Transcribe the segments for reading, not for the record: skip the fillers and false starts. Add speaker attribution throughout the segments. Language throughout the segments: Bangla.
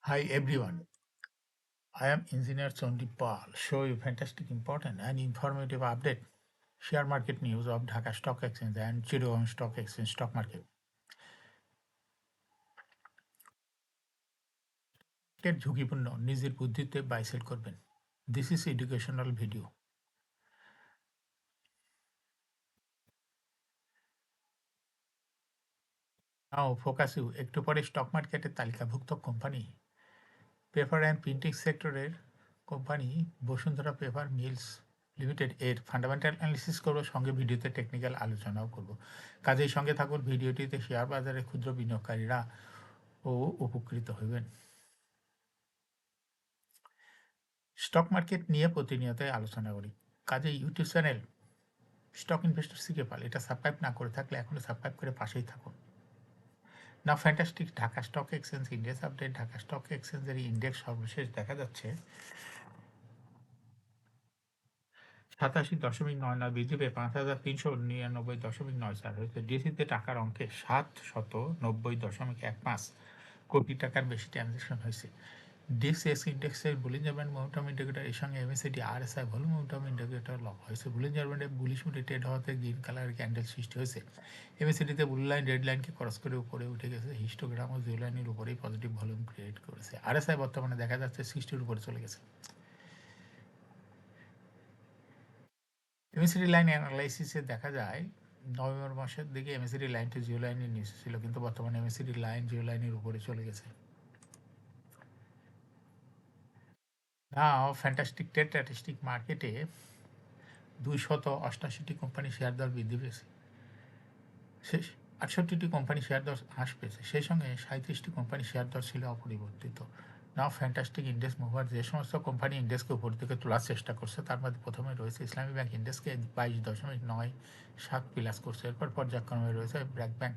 Speaker 1: Hi everyone, I am Engineer Chondi Pal. Show you fantastic, important and informative update. Share market news of Dhaka Stock Exchange and Chittagong Stock Exchange stock market. এর ঝুঁকিপূর্ণ নিজের বুদ্ধিতে বাই সেল করবেন। This is educational video. Now focus you একটু পরে স্টক মার্কেটের তালিকাভুক্ত কোম্পানি পেপার অ্যান্ড প্রিন্টিং সেক্টরের company Bashundhara paper mills limited এর ফান্ডামেন্টাল অ্যানালিসিস করবো, সঙ্গে ভিডিওতে টেকনিক্যাল আলোচনাও করব। কাজেই সঙ্গে থাকুন। ভিডিওটিতে শেয়ার বাজারে ক্ষুদ্র বিনিয়োগকারীরা ও উপকৃত হইবেন। স্টক মার্কেট নিয়ে প্রতিনিয়তই আলোচনা করি, কাজে YouTube channel stock investor CK পাল এটা সাবস্ক্রাইব না করে থাকলে এখনো সাবস্ক্রাইব করে পাশেই থাকুন। না fantastic Dhaka stock exchange index update. Dhaka stock এক্সচেঞ্জের ইন্ডেক্স সর্বশেষ দেখা যাচ্ছে 87.99 বৃদ্ধি পেয়ে 5,399.94 হয়েছে। ডিসিতে টাকার অঙ্কে 790.15 কোটি টাকার বেশি ট্রানজ্যাকশন হয়েছে। ডিএক্সএস ইন্ডেক্সের বুলিঞ্জার ব্যান্ড মোমেন্টাম ইন্ডিকেটর এর সঙ্গে MACD RSI volume momentum indicator lock হয়েছে। বুলিঞ্জার ব্যান্ডে বুলিশ মুডে ট্রেড হওয়াতে গ্রিন কালার ক্যান্ডেল সৃষ্টি হয়েছে। এমএসিডিতে ব্লু লাইন রেড লাইনকে ক্রস করে উপরে উঠে গেছে। হিস্টোগ্রাম ও জিও লাইনের উপরেই পজিটিভ ভলিউম ক্রিয়েট করেছে। আরএসআই বর্তমানে দেখা যাচ্ছে 60-র উপরে চলে গেছে। এমএসিডি লাইন অ্যানালাইসিসে দেখা যায় নভেম্বর মাসের দিকে এমএসিডি লাইনটি জিও লাইনের নিচে ছিল, কিন্তু বর্তমানে এমএসিডি লাইন জিও লাইনের উপরে চলে গেছে। নাও ফ্যান্টাস্টিক ট্রেড স্ট্যাটিস্টিক মার্কেটে 288টি কোম্পানি শেয়ার দর বৃদ্ধি পেয়েছে। শেষ 68টি কোম্পানি শেয়ার দর হ্রাস পেয়েছে। সেই সঙ্গে 37টি কোম্পানি শেয়ার দর ছিল অপরিবর্তিত। নাও ফ্যান্টাস্টিক ইন্ডেক্স মুভার যে সমস্ত কোম্পানি ইন্ডেক্সকে উপর দিকে তোলার চেষ্টা করছে তার মধ্যে প্রথমে রয়েছে ইসলামী ব্যাংক। ইন্ডেক্সকে 22.97 প্লাস করছে। এরপর পর্যায়ক্রমে রয়েছে ব্র্যাক ব্যাংক,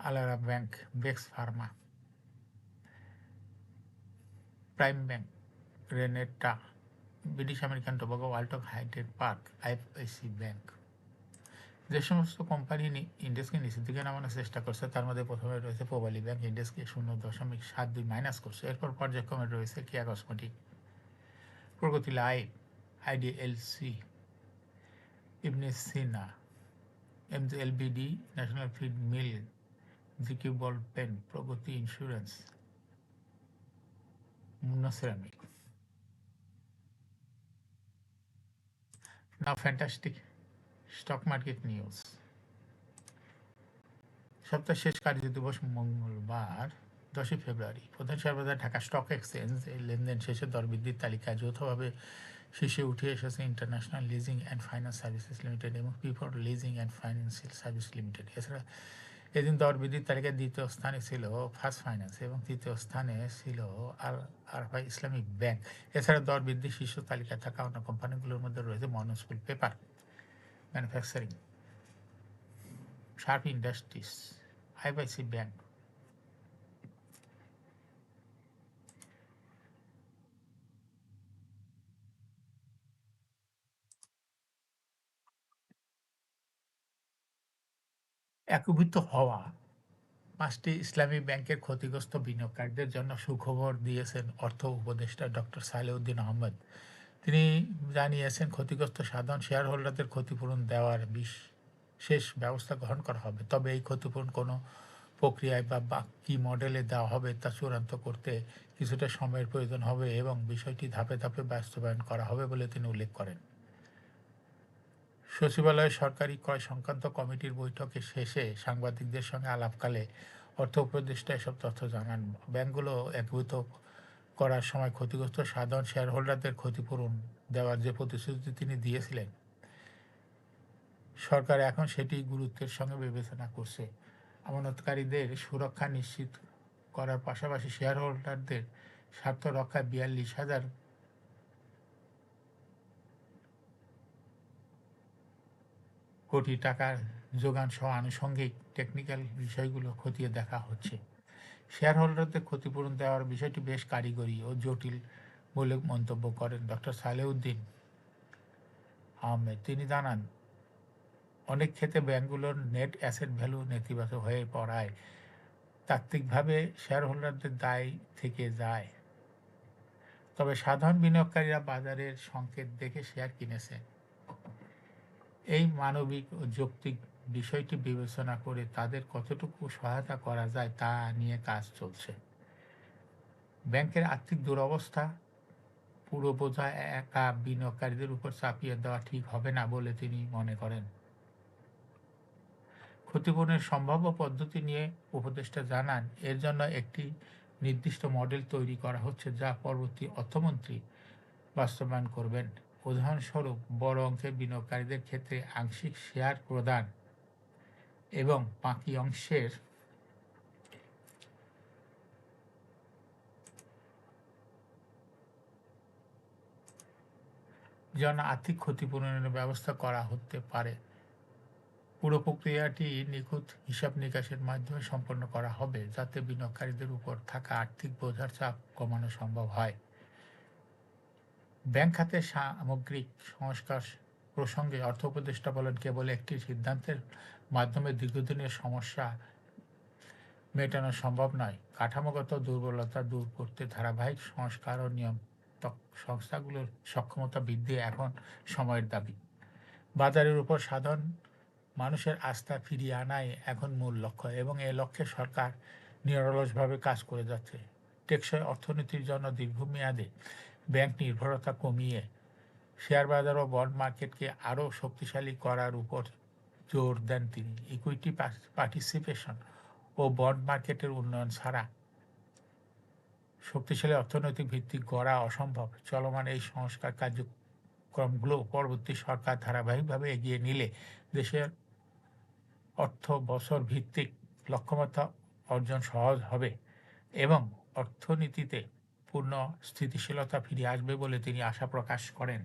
Speaker 1: আলারা ব্যাংক, বেক্স pharma, prime bank, Renata, British American tobacco, Walton, hitech park, IFIC bank. যে সমস্ত কোম্পানি ইন্ডেক্সকে নিচের দিকে নামানোর চেষ্টা করছে তার মধ্যে প্রথমে রয়েছে প্রবালী ব্যাংক। ইন্ডেক্সকে 0.72 মাইনাস করছে। এরপর পর্যায়ক্রমে রয়েছে Keya cosmetic, Pragati life, IDLC, Ibne Sina, MJLBD, national feed mill, GQ ball pen, Pragati insurance, Monno ceramic. Now fantastic stock market news. সপ্তাহের শেষ কার্যদিবস মঙ্গলবার 10 ফেব্রুয়ারি। প্রধান শেয়ার বাজার ঢাকা স্টক এক্সচেঞ্জ এই লেনদেন শেষে দর বৃদ্ধির তালিকায় যৌথভাবে শীর্ষে উঠে এসেছে international leasing and finance services limited এবং পিফর leasing and financial service limited. এছাড়া এদিন দর বৃদ্ধির তালিকায় দ্বিতীয় স্থানে ছিল ফার্স্ট ফাইন্যান্স এবং তৃতীয় স্থানে ছিল আল আরফা ইসলামিক ব্যাংক। এছাড়া দর বৃদ্ধির শীর্ষ তালিকায় থাকা অন্য কোম্পানিগুলোর মধ্যে রয়েছে মনোস্কুল paper manufacturing, sharp industries, IFIC bank. একীভূত হওয়া 5টি ইসলামী ব্যাংকের ক্ষতিগ্রস্ত বিনিয়োগকারীদের জন্য সুখবর দিয়েছেন অর্থ উপদেষ্টা ডক্টর সালেউদ্দিন আহমেদ। তিনি জানিয়েছেন, ক্ষতিগ্রস্ত সাধারণ শেয়ার হোল্ডারদের ক্ষতিপূরণ দেওয়ার বিশেষ ব্যবস্থা গ্রহণ করা হবে। তবে এই ক্ষতিপূরণ কোনো প্রক্রিয়ায় বা কী মডেলে দেওয়া হবে তা চূড়ান্ত করতে কিছুটা সময়ের প্রয়োজন হবে এবং বিষয়টি ধাপে ধাপে বাস্তবায়ন করা হবে বলে তিনি উল্লেখ করেন। সচিবালয়ে সরকারি ক্রয় সংক্রান্ত কমিটির বৈঠকে শেষে সাংবাদিকদের সঙ্গে আলাপকালে অর্থ উপদেষ্টা এসব তথ্য জানান। ব্যাংকগুলো একীভূত করার সময় ক্ষতিগ্রস্ত সাধারণ শেয়ার হোল্ডারদের ক্ষতিপূরণ দেওয়ার যে প্রতিশ্রুতি তিনি দিয়েছিলেন, সরকার এখন সেটি গুরুত্বের সঙ্গে বিবেচনা করছে। আমানতকারীদের সুরক্ষা নিশ্চিত করার পাশাপাশি শেয়ার হোল্ডারদের স্বার্থ রক্ষায় 42,000 কোটি টাকার যোগান সহ আনুষঙ্গিক টেকনিক্যাল বিষয়গুলো খতিয়ে দেখা হচ্ছে। শেয়ার হোল্ডারদের ক্ষতিপূরণ দেওয়ার বিষয়টি বেশ কারিগরি ও জটিল বলে মন্তব্য করেন ডক্টর সালেউদ্দিন আহমেদ। তিনি জানান, অনেক ক্ষেত্রে ব্যাংকগুলোর নেট অ্যাসেট ভ্যালু নেতিবাচক হয়ে পড়ায় তাত্ত্বিকভাবে শেয়ার হোল্ডারদের দায় থেকে যায়, তবে সাধারণ বিনিয়োগকারীরা বাজারের সংকেত দেখে শেয়ার কিনেছেন। এই মানবিক ও যৌক্তিক বিষয়টি বিবেচনা করে তাদের কতটুকু সহায়তা করা যায় তা নিয়ে কাজ চলছে। ব্যাংকের আর্থিক দুরবস্থা পুরো বোঝা একা বিনিয়োগকারীদের উপর চাপিয়ে দেওয়া ঠিক হবে না বলে তিনি মনে করেন। ক্ষতিপূরণের সম্ভাব্য পদ্ধতি নিয়ে উপদেষ্টা জানান, এর জন্য একটি নির্দিষ্ট মডেল তৈরি করা হচ্ছে যা পরবর্তী অর্থমন্ত্রী বাস্তবায়ন করবেন। উদাহরণস্বরূপ, বড় অঙ্কের বিনিয়োগকারীদের ক্ষেত্রে আংশিক শেয়ার প্রদান এবং বাকি অংশের জন্য আর্থিক ক্ষতিপূরণের ব্যবস্থা করা হতে পারে। পুরো প্রক্রিয়াটি নিখুঁত হিসাব নিকাশের মাধ্যমে সম্পন্ন করা হবে, যাতে বিনিয়োগকারীদের উপর থাকা আর্থিক বোঝার চাপ কমানো সম্ভব হয়। ব্যাংক খাতের সামগ্রিক সংস্কার প্রসঙ্গে অর্থ উপদেষ্টা বলেন, কেবল একটি সিদ্ধান্তের মাধ্যমে দীর্ঘদিনের সমস্যা মেটানো সম্ভব নয়। কাঠামোগত দুর্বলতা দূর করতে ধারাবাহিক সংস্কার ও নিয়ন্ত্রক সংস্থাগুলোর সক্ষমতা বৃদ্ধি এখন সময়ের দাবি। বাজারের উপর সাধারণ মানুষের আস্থা ফিরিয়ে আনাই এখন মূল লক্ষ্য এবং এ লক্ষ্যে সরকার নিরলসভাবে কাজ করে যাচ্ছে। টেকসই অর্থনীতির জন্য দীর্ঘমেয়াদে ব্যাংক নির্ভরতা কমিয়ে শেয়ার বাজার ও বন্ড মার্কেটকে আরও শক্তিশালী করার উপর জোর দেন তিনি। ইকুইটি পার্টিসিপেশন ও বন্ড মার্কেটের উন্নয়ন ছাড়া শক্তিশালী অর্থনৈতিক ভিত্তি গড়া অসম্ভব। চলমান এই সংস্কার কার্যক্রমগুলো পরবর্তী সরকার ধারাবাহিকভাবে এগিয়ে নিলে দেশের অর্থ বছর ভিত্তিক লক্ষ্যমাত্রা অর্জন সহজ হবে এবং অর্থনীতিতে পূর্ণ স্থিতিশীলতা ফিরে আসবে বলে তিনি আশা প্রকাশ করেন।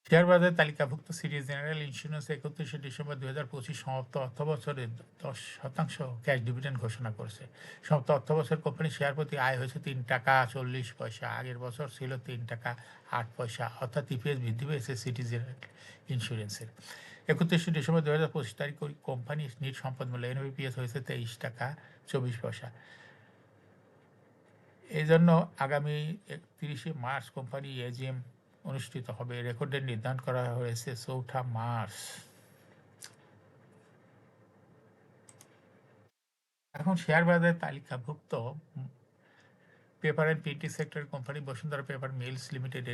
Speaker 1: শেয়ার বাজারে তালিকাভুক্ত সিটি জেনারেল ইন্স্যুরেন্স 31শে ডিসেম্বর 2025 সমাপ্ত অর্থবছরে 10% ক্যাশ ডিভিডেন্ড ঘোষণা করেছে। সমাপ্ত অর্থবছর কোম্পানির শেয়ার প্রতি আয় হয়েছে 3 টাকা 40 পয়সা। আগের বছর ছিল 3 টাকা 8 পয়সা, অর্থাৎ ইপিএস বৃদ্ধি পেয়েছে সিটি জেনারেল ইন্স্যুরেন্সের। 31শে ডিসেম্বর 2025 তারিখ কোম্পানির নিট সম্পদ মূল্য এনবিপিএস হয়েছে 23 টাকা 24 পয়সা। এই জন্য আগামী 31শে মার্চ কোম্পানি এজিএম অনুষ্ঠিত হবে। রেকর্ড ডেট নির্ধারণ করা হয়েছে 4 মার্চ। এখন শেয়ার বাজারে তালিকাভুক্ত পেপার অ্যান্ড প্রিন্টিং সেক্টরের company Bashundhara paper mills limited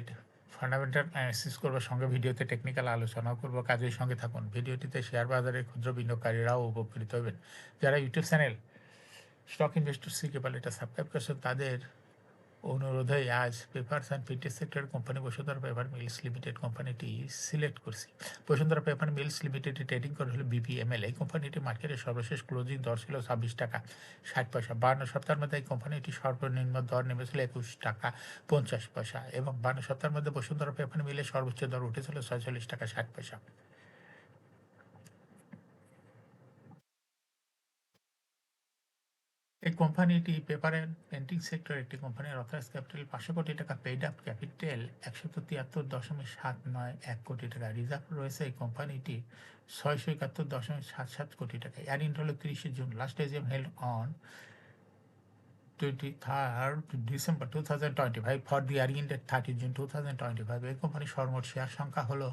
Speaker 1: fundamental analysis করবো, সঙ্গে ভিডিওতে টেকনিক্যাল আলোচনাও করবো। কাজের সঙ্গে থাকুন। ভিডিওটিতে শেয়ার বাজারের ক্ষুদ্র বিনিয়োগকারীরাও উপকৃত হবেন। যারা ইউটিউব চ্যানেল স্টক ইনভেস্টর সিকেবল এটা সাবস্ক্রাইব করছেন, তাদের অনুরোধে আজ পেপারস অ্যান্ড প্রিন্টিং সেক্টরের company Bashundhara paper mills limited কোম্পানিটি সিলেক্ট করছি। বসুন্ধরা পেপার মিলস লিমিটেডে ট্রেডিং করেছিল বিপিএমএল। এই কোম্পানিটি মার্কেটের সর্বশেষ ক্লোজিং দর ছিল 26 টাকা 60 পয়সা। 52 সপ্তাহের মধ্যে এই কোম্পানিটি সর্বনিম্ন দর নেমেছিল 21 টাকা 50 পয়সা এবং 52 সপ্তাহের মধ্যে বসুন্ধরা পেপার মিলের সর্বোচ্চ দর উঠেছিল 46 টাকা 60 পয়সা। এই কোম্পানিটি পেপার অ্যান্ড প্রিন্টিং সেক্টরের একটি কোম্পানির অথরাইজ ক্যাপিটাল 500 কোটি টাকা, পেইড আপ ক্যাপিটাল 173.791 কোটি টাকা, রিজার্ভ রয়েছে এই কোম্পানিটি 671.77 কোটি টাকা। এর ইন্ট হল 30শে জুন। Last AGM held on 23rd December 2025 for the year ended 30 June 2025। এই কোম্পানির সর্বমোট শেয়ার সংখ্যা হলো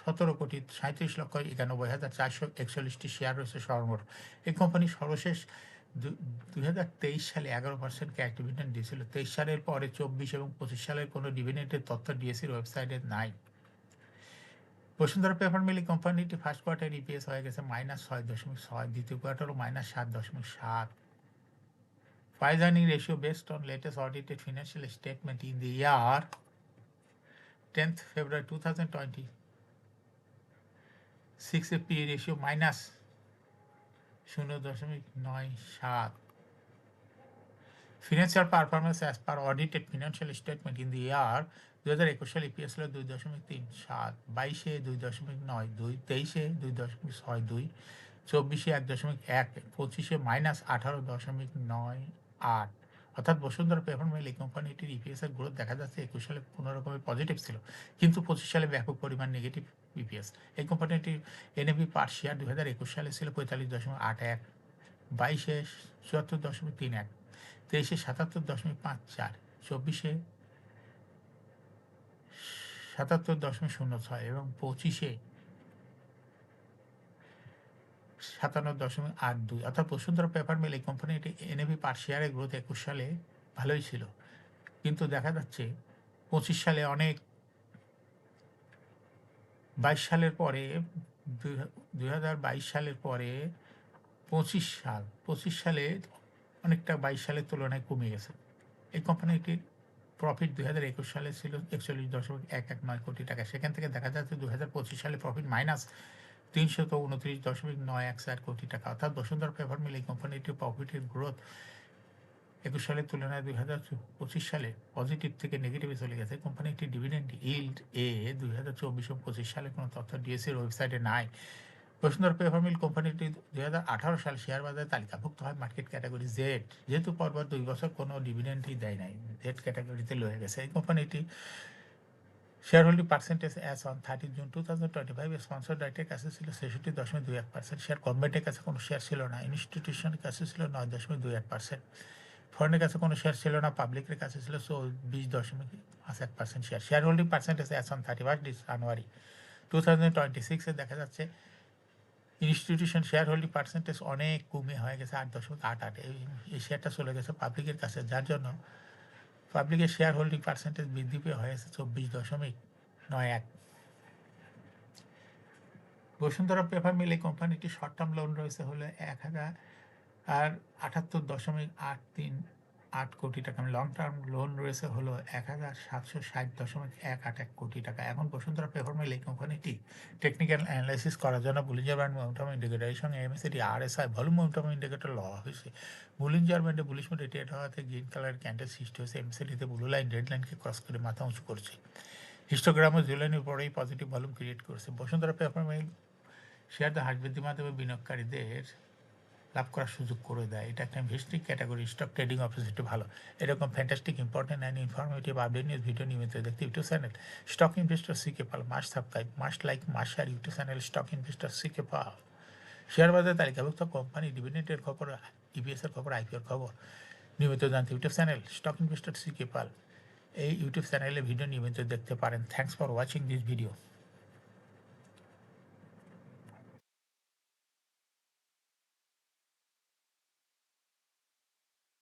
Speaker 1: 17,37,91,441টি শেয়ার রয়েছে সর্বমোট। এই কোম্পানির সর্বশেষ 2023 সালে 11% ক্যাশ ডিভিডেন্ড দিয়েছিল। 23 সালের পরে 24 এবং 25 সালের কোনো ডিভিডেন্ডের তথ্য ডিএসির ওয়েবসাইটে নাই। বসুন্ধরা পেপার মিল কোম্পানিটি ফার্স্ট কোয়ার্টার ইপিএস হয়ে গেছে -6.6, দ্বিতীয় কোয়ার্টারও -7.7। Price earning ratio based on latest audited financial statement in the year 10th February 2020, 6 P ratio -0.97. Financial performance as per audited financial statement in the year 2021 সালে ইপিএস হলো 2.37, 22-এ 2.92, 23-এ 2.62, 24-এ 1.1, 25-এ -18.98, অর্থাৎ বসুন্ধরা পেপার মিল এই কোম্পানিটির ইপিএস এর গ্রোথ দেখা যাচ্ছে 21 সালে কোনো রকমের পজিটিভ ছিল, কিন্তু 25 সালে ব্যাপক পরিমাণ নেগেটিভ ইপিএস। এই কোম্পানিটির এনএভি পার শেয়ার 2021 সালে ছিল 45.81, 22-এ 74.31, 23-এ 77.54, 24-এ 77.06 এবং 25-এ 57.82। অর্থাৎ বসুন্ধরা পেপার মিল এই কোম্পানিটি এনএভি পার শেয়ারের গ্রোথ 21 সালে ভালোই ছিল, কিন্তু দেখা যাচ্ছে 25 সালে অনেক 22 সালের পরে 2022 সালের পরে 25 সালে অনেকটা 22 সালের তুলনায় কমে গেছে। এই কোম্পানিটির প্রফিট 2021 সালে ছিল 41.119 কোটি টাকা, সেখান থেকে দেখা যাচ্ছে 2025 সালে প্রফিট মাইনাস 329.914 কোটি টাকা। অর্থাৎ বসুন্ধরা পেপার মিল এই কোম্পানিটির প্রফিটের গ্রোথ 21 সালের তুলনায় 2025 সালে পজিটিভ থেকে নেগেটিভে চলে গেছে। কোম্পানিটির ডিভিডেন্ড ইল্ড 2024 ও 25 সালে কোনো তথ্য ডিএসসির ওয়েবসাইটে নাই। বসুন্ধরা পেপার মিল কোম্পানিটি 2018 সালে শেয়ার বাজারে তালিকাভুক্ত হয় মার্কেট ক্যাটাগরি জেড, যেহেতু পরপর 2 বছর কোনো ডিভিডেন্ডই দেয় নাই, জেড ক্যাটাগরিতে লয়ে গেছে। এই কোম্পানিটি share holding percentage as on 30 June 2025 sponsor ডাইরেক্টের কাছে ছিল 66.21%, শেয়ার গভর্নমেন্টের কাছে কোনো শেয়ার ছিল না, ইনস্টিটিউশনের কাছে ছিল 9.21%, ফরেনের কাছে কোনো শেয়ার ছিল না, পাবলিকের কাছে ছিল 20.51% share. Share holding percentage as on 31 জানুয়ারি 2026-এ দেখা যাচ্ছে ইনস্টিটিউশন শেয়ার হোল্ডিং পার্সেন্টেজ অনেক কমে হয়ে গেছে 8.88। এই শেয়ারটা চলে গেছে পাবলিকের কাছে, যার জন্য পাবলিকের শেয়ার হোল্ডিং পার্সেন্টেজ বৃদ্ধি পেয়ে হয়েছে 24.91। বসুন্ধরা পেপার মিল এই কোম্পানিটি শর্ট টার্ম লোন রয়েছে হলো 1078.838 কোটি টাকা, লং টার্ম লোন রয়েছে হলো 1760.181 কোটি টাকা। এখন বসুন্ধরা পেপার মিল এই কোম্পানিটি টেকনিক্যাল অ্যানালাইসিস করার জন্য বুলিঞ্জার ব্যান্ড মোমেন্টাম ইন্ডিকেটরের সঙ্গে MACD RSI volume momentum indicator লওয়া হয়েছে। বুলিঞ্জার ব্যান্ডে বুলিশ মোডে ট্রেড হওয়াতে গ্রিন কালার ক্যান্ডেল সৃষ্টি হয়েছে, এমএসিডিতে ব্লু লাইন রেড লাইনকে ক্রস করে মাথা উঁচু করছে। হিস্টোগ্রামও জুলাইনের পরেই পজিটিভ ভলিউম ক্রিয়েট করেছে। বসুন্ধরা পেপার মিল শেয়ার হার বৃদ্ধির মাধ্যমে বিনিয়োগকারীদের লাভ করার সুযোগ করে দেয়। এটা একটা investing category, stock trading opportunity ভালো। এরকম fantastic important and informative update news video নিয়মিত দেখতে YouTube channel stock investor CK Pal must subscribe, must like, must share YouTube channel stock investor CK Pal. Share বাজারে তালিকাভুক্ত কোম্পানি ডিভিডেন্ডের খবর, ইপিএসের খবর, আইপিওর খবর নিয়মিত জানতে YouTube channel stock investor CK পাল এই ইউটিউব চ্যানেলে ভিডিও নিয়মিত দেখতে পারেন। Thanks for watching this video.